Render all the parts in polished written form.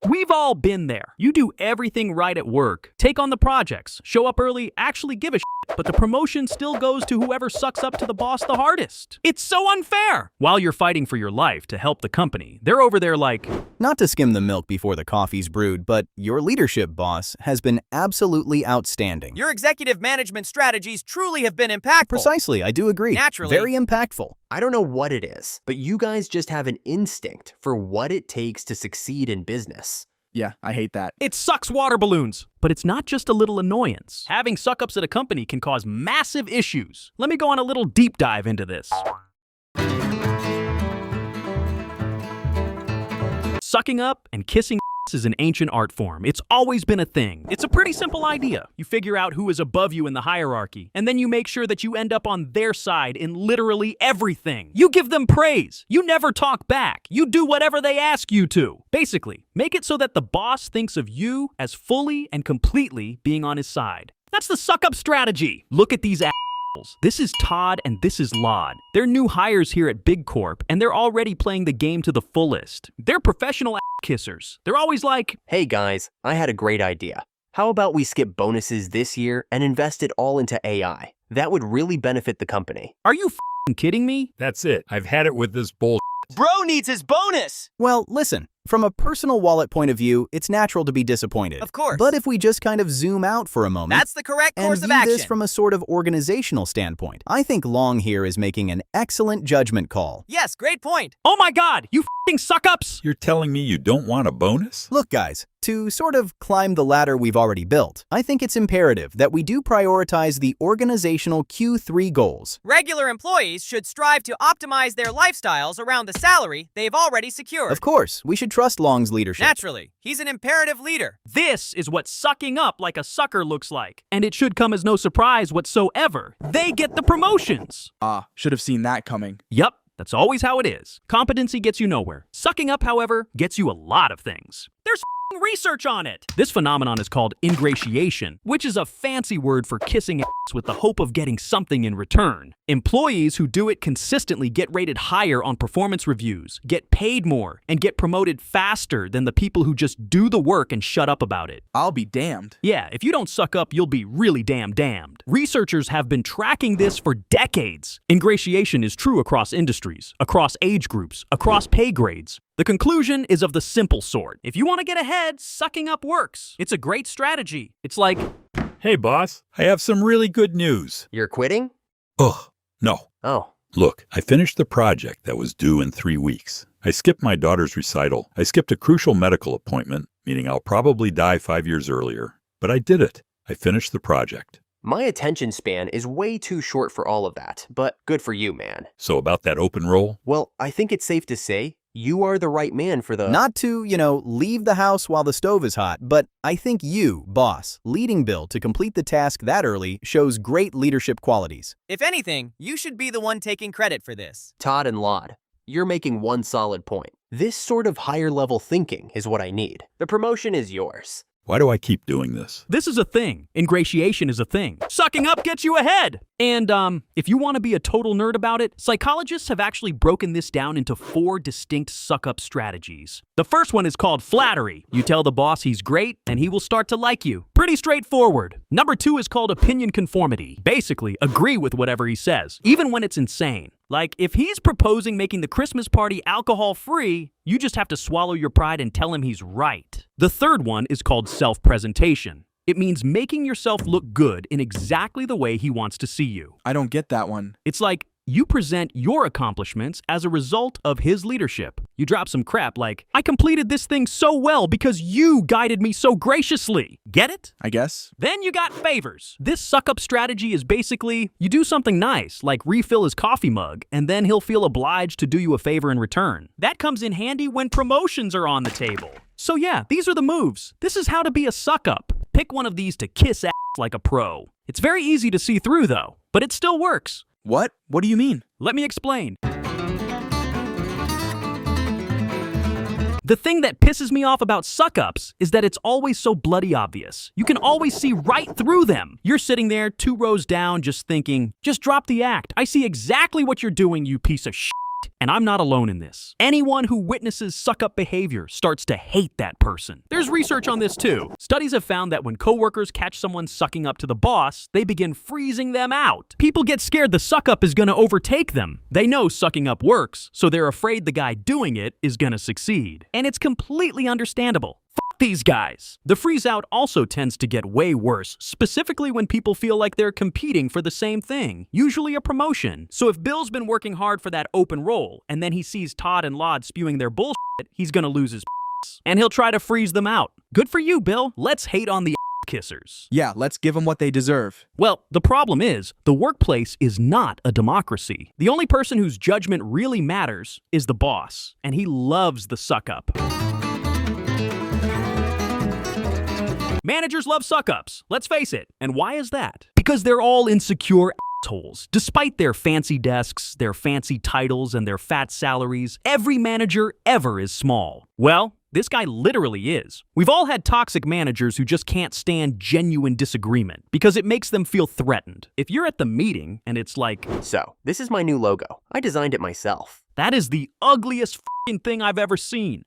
We've all been there. You do everything right at work, take on the projects, show up early, actually give a shit, but the promotion still goes to whoever sucks up to the boss the hardest. It's so unfair. While you're fighting for your life to help the company, they're over there like, not to skim the milk before the coffee's brewed, but your leadership, boss, has been absolutely outstanding. Your executive management strategies truly have been impactful. Precisely, I do agree. Naturally. Very impactful. I don't know what it is, but you guys just have an instinct for what it takes to succeed in business. Yeah, I hate that. it sucks water balloons. But it's not just a little annoyance. Having suck-ups at a company can cause massive issues. Let me go on a little deep dive into this. Sucking up and kissing is an ancient art form. It's always been a thing. It's a pretty simple idea. You figure out who is above you in the hierarchy, and then you make sure that you end up on their side in literally everything. You give them praise. You never talk back. You do whatever they ask you to. Basically, make it so that the boss thinks of you as fully and completely being on his side. That's the suck-up strategy. Look at these assholes. This is Todd and this is Lod. They're new hires here at Big Corp, and they're already playing the game to the fullest. They're professional ass kissers. They're always like, Hey guys, I had a great idea. How about we skip bonuses this year and invest it all into AI? That would really benefit the company. are you f***ing kidding me? That's it. I've had it with this bull. Bro needs his bonus! Well, listen, from a personal wallet point of view, it's natural to be disappointed. Of course. But if we just kind of zoom out for a moment That's the correct and course of view action. this from a sort of organizational standpoint, I think Long here is making an excellent judgment call. Yes, great point. Oh my god, you f***ing suck-ups! You're telling me you don't want a bonus? Look, guys, to sort of climb the ladder we've already built, I think it's imperative that we do prioritize the organizational Q3 goals. Regular employees should strive to optimize their lifestyles around the salary they've already secured. Of course, we should trust Long's leadership. Naturally, he's an imperative leader. This is what sucking up like a sucker looks like. And it should come as no surprise whatsoever. They get the promotions. Should have seen that coming. Yup, that's always how it is. Competency gets you nowhere. Sucking up, however, gets you a lot of things. There's f***ing research on it. This phenomenon is called ingratiation, which is a fancy word for kissing ass with the hope of getting something in return. Employees who do it consistently get rated higher on performance reviews, get paid more, and get promoted faster than the people who just do the work and shut up about it. I'll be damned. Yeah, if you don't suck up, you'll be really damn damned. Researchers have been tracking this for decades. Ingratiation is true across industries, across age groups, across pay grades. The conclusion is of the simple sort. If you want to get ahead, sucking up works. It's a great strategy. It's like, Hey, boss, I have some really good news. You're quitting? Ugh, no. Oh, Look, I finished the project that was due in 3 weeks. I skipped my daughter's recital. I skipped a crucial medical appointment, meaning I'll probably die 5 years earlier. But I did it. I finished the project. my attention span is way too short for all of that, but good for you, man. So about that open role? Well, I think it's safe to say you are the right man for the— Not to, leave the house while the stove is hot, but I think you, boss, leading Bill to complete the task that early shows great leadership qualities. If anything, you should be the one taking credit for this. Todd and Lod, you're making one solid point. This sort of higher level thinking is what I need. The promotion is yours. Why do I keep doing this? this is a thing. Ingratiation is a thing. Sucking up gets you ahead. And if you want to be a total nerd about it, psychologists have actually broken this down into 4 distinct suck-up strategies. The first one is called flattery. You tell the boss he's great, and he will start to like you. Pretty straightforward. Number 2 is called opinion conformity. Basically, agree with whatever he says, even when it's insane. Like, if he's proposing making the Christmas party alcohol-free, you just have to swallow your pride and tell him he's right. The third one is called self-presentation. It means making yourself look good in exactly the way he wants to see you. I don't get that one. It's like you present your accomplishments as a result of his leadership. You drop some crap like, I completed this thing so well because you guided me so graciously. Get it? I guess. Then you got favors. This suck-up strategy is basically, you do something nice, like refill his coffee mug, and then he'll feel obliged to do you a favor in return. That comes in handy when promotions are on the table. So yeah, these are the moves. This is how to be a suck-up. Pick one of these to kiss ass like a pro. It's very easy to see through though, but it still works. What? What do you mean? Let me explain. The thing that pisses me off about suck-ups is that it's always so bloody obvious. You can always see right through them. You're sitting there 2 rows down just thinking, just drop the act. I see exactly what you're doing, you piece of shit. And I'm not alone in this. Anyone who witnesses suck-up behavior starts to hate that person. There's research on this too. Studies have found that when coworkers catch someone sucking up to the boss, they begin freezing them out. People get scared the suck-up is gonna overtake them. They know sucking up works, so they're afraid the guy doing it is gonna succeed. And it's completely understandable. These guys. The freeze out also tends to get way worse, specifically when people feel like they're competing for the same thing, usually a promotion. So if Bill's been working hard for that open role, and then he sees Todd and Lod spewing their bullshit, he's gonna lose his and he'll try to freeze them out. Good for you, Bill. Let's hate on the kissers. Yeah, let's give them what they deserve. Well, the problem is, the workplace is not a democracy. The only person whose judgment really matters is the boss, and he loves the suck-up. Managers love suck-ups, let's face it. And why is that? Because they're all insecure assholes. Despite their fancy desks, their fancy titles, and their fat salaries, every manager ever is small. Well, this guy literally is. We've all had toxic managers who just can't stand genuine disagreement because it makes them feel threatened. If you're at the meeting and it's like, So, this is my new logo. I designed it myself. that is the ugliest f***ing thing I've ever seen.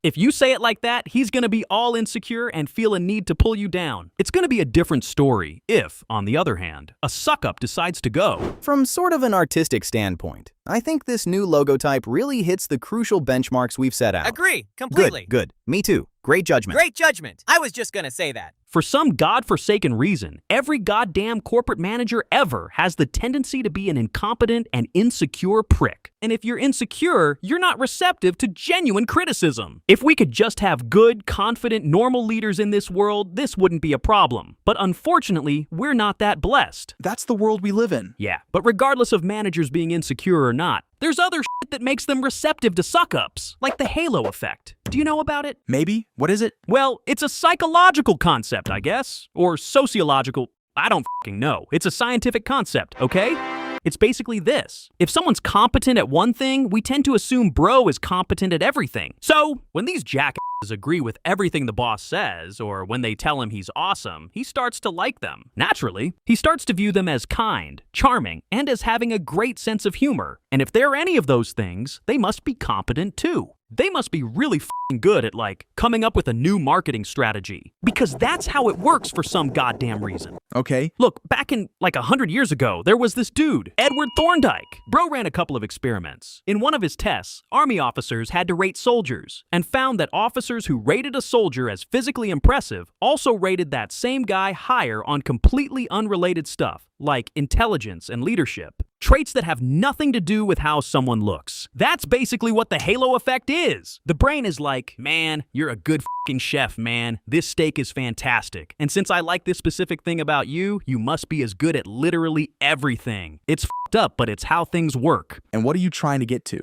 If you say it like that, he's gonna be all insecure and feel a need to pull you down. It's gonna be a different story if, on the other hand, a suck-up decides to go. From sort of an artistic standpoint, I think this new logo type really hits the crucial benchmarks we've set out. Agree, completely. Good. Me too. Great judgment. Great judgment. I was just gonna say that. For some godforsaken reason, every goddamn corporate manager ever has the tendency to be an incompetent and insecure prick. And if you're insecure, you're not receptive to genuine criticism. If we could just have good, confident, normal leaders in this world, this wouldn't be a problem. But unfortunately, we're not that blessed. That's the world we live in. Yeah, but regardless of managers being insecure or not, there's other shit that makes them receptive to suck-ups, like the halo effect. Do you know about it? Maybe? What is it? Well, it's a psychological concept, I guess. Or sociological. I don't fucking know. It's a scientific concept, okay? It's basically this. If someone's competent at one thing, we tend to assume bro is competent at everything. So, when these jackasses agree with everything the boss says, or when they tell him he's awesome, he starts to like them. Naturally, he starts to view them as kind, charming, and as having a great sense of humor. And if they're any of those things, they must be competent too. They must be really f***ing good at, like, coming up with a new marketing strategy. Because that's how it works for some goddamn reason. Okay. Look, back in, like, 100 years ago, there was this dude, Edward Thorndike. Bro ran a couple of experiments. In one of his tests, army officers had to rate soldiers, and found that officers who rated a soldier as physically impressive also rated that same guy higher on completely unrelated stuff, like intelligence and leadership. Traits that have nothing to do with how someone looks. That's basically what the halo effect is. The brain is like, man, you're a good f***ing chef, man. This steak is fantastic. And since I like this specific thing about you, you must be as good at literally everything. It's f***ed up, but it's how things work. And what are you trying to get to?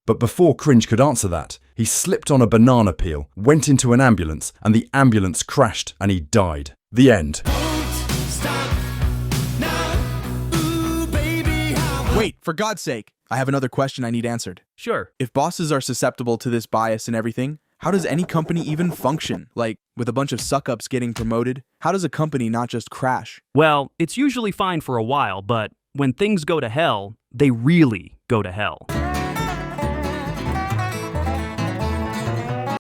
But before Cringe could answer that, he slipped on a banana peel, went into an ambulance, and the ambulance crashed and he died. The end. Wait, for God's sake, I have another question I need answered. Sure. If bosses are susceptible to this bias and everything, how does any company even function? Like, with a bunch of suck-ups getting promoted, how does a company not just crash? Well, it's usually fine for a while, but when things go to hell, they really go to hell.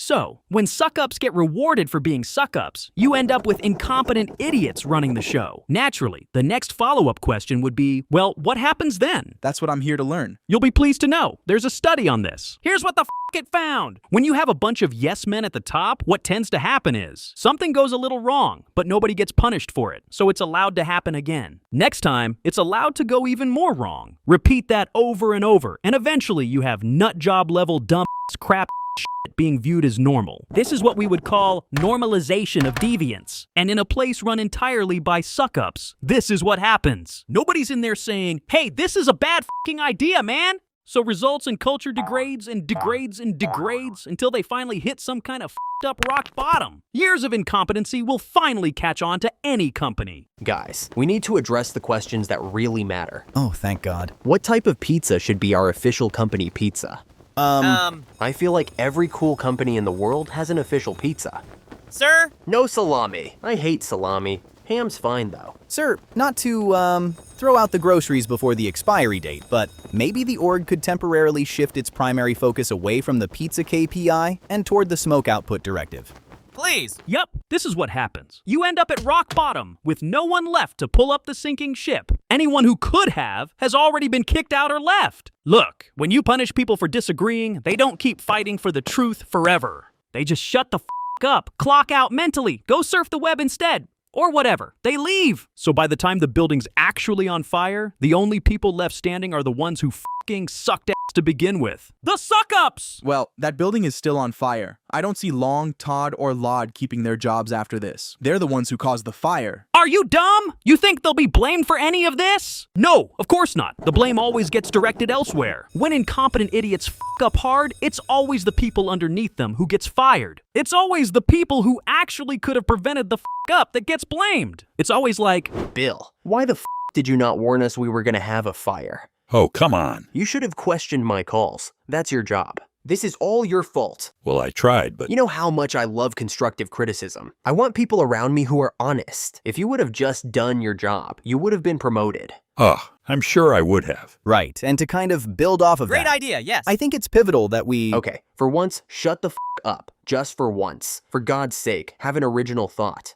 So, when suck-ups get rewarded for being suck-ups, you end up with incompetent idiots running the show. Naturally, the next follow-up question would be, well, what happens then? That's what I'm here to learn. You'll be pleased to know, there's a study on this. Here's what the f*** it found. When you have a bunch of yes men at the top, what tends to happen is, something goes a little wrong, but nobody gets punished for it, so it's allowed to happen again. Next time, it's allowed to go even more wrong. Repeat that over and over, and eventually you have nut job level dumb crap shit being viewed as normal. This is what we would call normalization of deviance. And in a place run entirely by suck-ups, this is what happens. Nobody's in there saying, hey, this is a bad f***ing idea, man. So results and culture degrades and degrades and degrades until they finally hit some kind of f***ed up rock bottom. Years of incompetency will finally catch on to any company. Guys, we need to address the questions that really matter. Oh, thank God. What type of pizza should be our official company pizza? I feel like every cool company in the world has an official pizza. Sir? No salami. I hate salami. Ham's fine though. Sir, not to, throw out the groceries before the expiry date, but maybe the org could temporarily shift its primary focus away from the pizza KPI and toward the smoke output directive. Please. Yep, this is what happens. You end up at rock bottom with no one left to pull up the sinking ship. Anyone who could have has already been kicked out or left. Look, when you punish people for disagreeing, they don't keep fighting for the truth forever. They just shut the f up, clock out mentally, go surf the web instead. Or whatever. They leave. So by the time the building's actually on fire, the only people left standing are the ones who f***ing sucked ass to begin with. The suckups! Well, that building is still on fire. I don't see Long, Todd, or Lod keeping their jobs after this. They're the ones who caused the fire. Are you dumb? You think they'll be blamed for any of this? No, of course not. The blame always gets directed elsewhere. When incompetent idiots f*** up hard, it's always the people underneath them who gets fired. It's always the people who actually could have prevented the f*** up that gets blamed. It's always like, Bill, why the f did you not warn us we were gonna have a fire? Oh, come on. You should have questioned my calls. That's your job. This is all your fault. Well, I tried, but You know how much I love constructive criticism. I want people around me who are honest. If you would have just done your job, you would have been promoted. I'm sure I would have. Right, and to kind of build off of Great that, idea, yes. I think it's pivotal that we... Okay, for once, shut the f up. Just for once. For God's sake, have an original thought.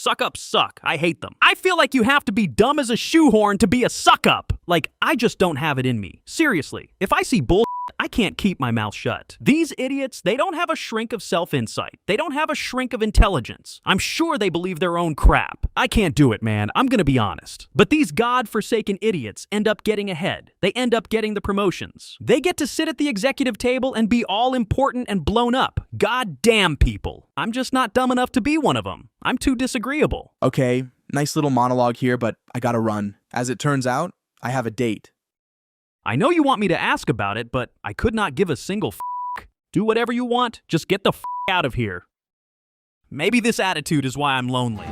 suckups suck. I hate them. I feel like you have to be dumb as a shoehorn to be a suckup. Like, I just don't have it in me. Seriously, if I see bull, I can't keep my mouth shut. These idiots, they don't have a shrink of self-insight. They don't have a shrink of intelligence. I'm sure they believe their own crap. I can't do it, man. I'm gonna be honest. But these god-forsaken idiots end up getting ahead. They end up getting the promotions. They get to sit at the executive table and be all important and blown up. God damn people. I'm just not dumb enough to be one of them. I'm too disagreeable. Okay, nice little monologue here, but I gotta run. As it turns out, I have a date. I know you want me to ask about it, but I could not give a single f***. Do whatever you want, just get the f*** out of here. Maybe this attitude is why I'm lonely.